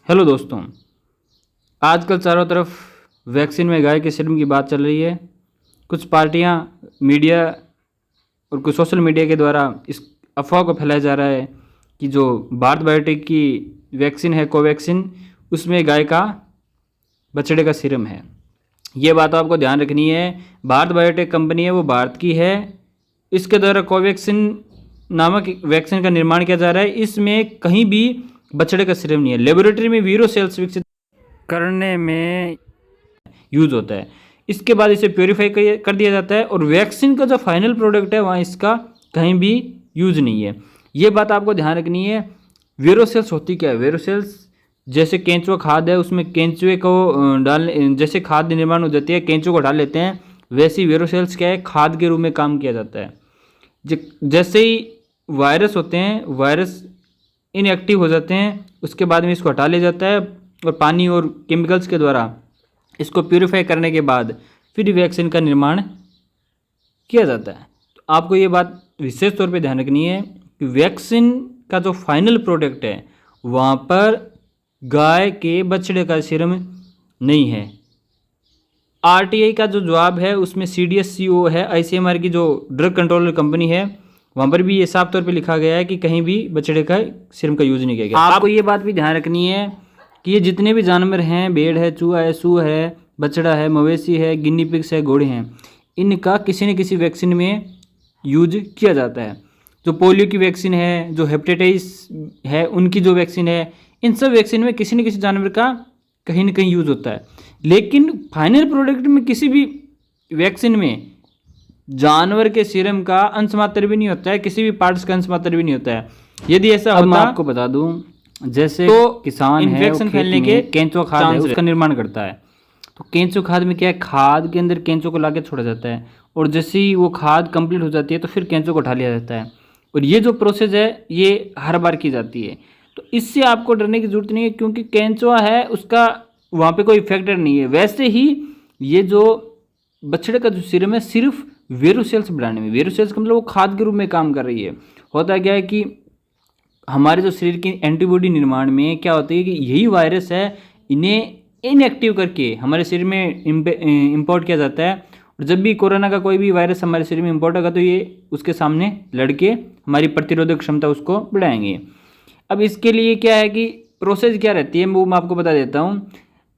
Hello दोस्तों, आजकल चारों तरफ वैक्सीन में गाय के सीरम की बात चल रही है। कुछ पार्टियां, मीडिया और कुछ सोशल मीडिया के द्वारा इस अफवाह को फैलाया जा रहा है कि जो भारत बायोटेक की वैक्सीन है कोवैक्सीन, उसमें गाय का बछड़े का सीरम है। ये बात आपको ध्यान रखनी है। भारत बायोटेक कंपनी है, वो भारत की है। इसके द्वारा कोवैक्सीन नामक वैक्सीन का निर्माण किया जा रहा है। इसमें कहीं भी बछड़े का सीरम नहीं है। लेबोरेटरी में वीरो सेल्स विकसित करने में यूज होता है। इसके बाद इसे प्योरीफाई कर दिया जाता है और वैक्सीन का जो फाइनल प्रोडक्ट है वहाँ इसका कहीं भी यूज नहीं है। ये बात आपको ध्यान रखनी है। वीरो सेल्स होती क्या है? वीरो सेल्स जैसे केंचुआ खाद है, उसमें केंचुए को डालने, जैसे खाद निर्माण हो जाती है, केंचुए को डाल लेते हैं, वैसी वीरो सेल्स क्या है, खाद के रूप में काम किया जाता है। जैसे ही वायरस होते हैं, वायरस इनएक्टिव हो जाते हैं, उसके बाद में इसको हटा लिया जाता है और पानी और केमिकल्स के द्वारा इसको प्यूरिफाई करने के बाद फिर वैक्सीन का निर्माण किया जाता है। तो आपको ये बात विशेष तौर पे ध्यान रखनी है कि वैक्सीन का जो फाइनल प्रोडक्ट है वहाँ पर गाय के बछड़े का सीरम नहीं है। आरटीआई का जो जवाब है उसमें CDSCO है, ICMR की जो ड्रग कंट्रोलर कंपनी है, वहाँ पर भी ये साफ तौर पे लिखा गया है कि कहीं भी बछड़े का सीरम का यूज नहीं किया गया। आपको ये बात भी ध्यान रखनी है कि ये जितने भी जानवर हैं, भेड़ है, चूहा है, सूअर है, बछड़ा है, मवेशी है, गिनी पिग्स है, घोड़े हैं, इनका किसी न किसी वैक्सीन में यूज किया जाता है। जो पोलियो की वैक्सीन है, जो हेपेटाइटिस है उनकी जो वैक्सीन है, इन सब वैक्सीन में किसी न किसी जानवर का कहीं ना कहीं यूज होता है। लेकिन फाइनल प्रोडक्ट में किसी भी वैक्सीन में जानवर के सीरम का अंश मात्र भी नहीं होता है, किसी भी पार्ट्स का अंश मात्र भी नहीं होता है। यदि ऐसा होता, मैं आपको बता दूं, जैसे तो किसान इन्फेक्शन फैलने के केंचुआ खाद है उसका निर्माण करता है। तो केंचुआ खाद में क्या है, खाद के अंदर केंचुआ को लाके छोड़ा जाता है और जैसे ही वो खाद कंप्लीट हो जाती है तो फिर केंचुआ को उठा लिया जाता है। और ये जो प्रोसेस है ये हर बार की जाती है। तो इससे आपको डरने की जरूरत नहीं है, क्योंकि केंचुआ है उसका वहाँ पे कोई फैक्टर नहीं है। वैसे ही ये जो बछड़े का जो सीरम है सिर्फ वीरो सेल्स बढ़ाने में, वीरो सेल्स का मतलब वो खाद के रूप में काम कर रही है। होता क्या है कि हमारे जो शरीर की एंटीबॉडी निर्माण में क्या होता है कि यही वायरस है, इन्हें इनएक्टिव करके हमारे शरीर में इंपोर्ट किया जाता है। और जब भी कोरोना का कोई भी वायरस हमारे शरीर में इंपोर्ट होगा तो ये उसके सामने लड़के हमारी प्रतिरोधक क्षमता उसको बढ़ाएंगे। अब इसके लिए क्या है कि प्रोसेस क्या रहती है वो मैं आपको बता देता हूँ।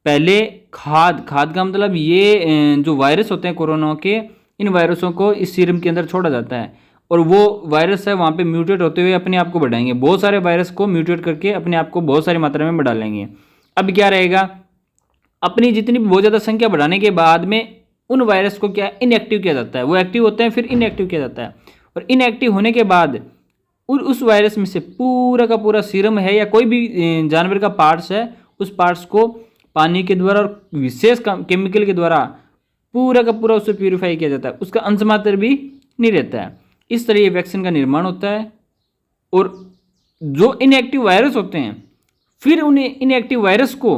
पहले खाद का मतलब ये जो वायरस होते हैं कोरोना के, इन वायरसों को इस सीरम के अंदर छोड़ा जाता है और वो वायरस है वहाँ पे म्यूटेट होते हुए अपने आप को बढ़ाएंगे। बहुत सारे वायरस को म्यूटेट करके अपने आप को बहुत सारी मात्रा में बढ़ा लेंगे। अब क्या रहेगा, अपनी जितनी बहुत ज़्यादा संख्या बढ़ाने के बाद में उन वायरस को क्या इनएक्टिव किया जाता है। वो एक्टिव होते हैं फिर इनएक्टिव किया जाता है और इनएक्टिव होने के बाद उस वायरस में से पूरा का पूरा सीरम है या कोई भी जानवर का पार्ट्स है, उस पार्ट्स को पानी के द्वारा और विशेष केमिकल के द्वारा पूरा का पूरा उससे प्यूरिफाई किया जाता है। उसका अंश मात्र भी नहीं रहता है। इस तरह ये वैक्सीन का निर्माण होता है और जो इनएक्टिव वायरस होते हैं फिर उन्हें इनएक्टिव वायरस को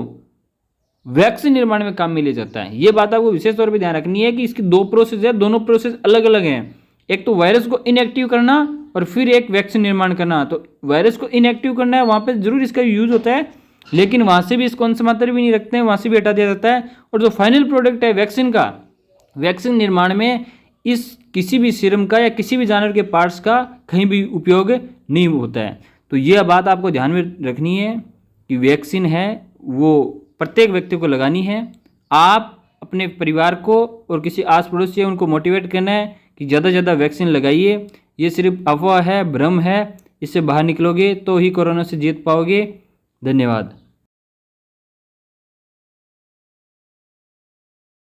वैक्सीन निर्माण में काम में लिया जाता है। ये बात आपको विशेष तौर पे ध्यान रखनी है कि इसकी दो प्रोसेस है, दोनों प्रोसेस अलग अलग हैं। एक तो वायरस को इनएक्टिव करना और फिर एक वैक्सीन निर्माण करना। तो वायरस को इनएक्टिव करना है, वहाँ पर जरूर इसका यूज होता है, लेकिन वहाँ से भी इसको अंश मात्र भी नहीं रखते हैं, वहाँ से भी हटा दिया जाता है। और जो फाइनल प्रोडक्ट है वैक्सीन का, वैक्सीन निर्माण में इस किसी भी सीरम का या किसी भी जानवर के पार्ट्स का कहीं भी उपयोग नहीं होता है। तो ये बात आपको ध्यान में रखनी है कि वैक्सीन है वो प्रत्येक व्यक्ति को लगानी है। आप अपने परिवार को और किसी आस पड़ोसी है उनको मोटिवेट करना है कि ज़्यादा से ज़्यादा वैक्सीन लगाइए। ये सिर्फ अफवाह है, भ्रम है। इससे बाहर निकलोगे तो ही कोरोना से जीत पाओगे। धन्यवाद।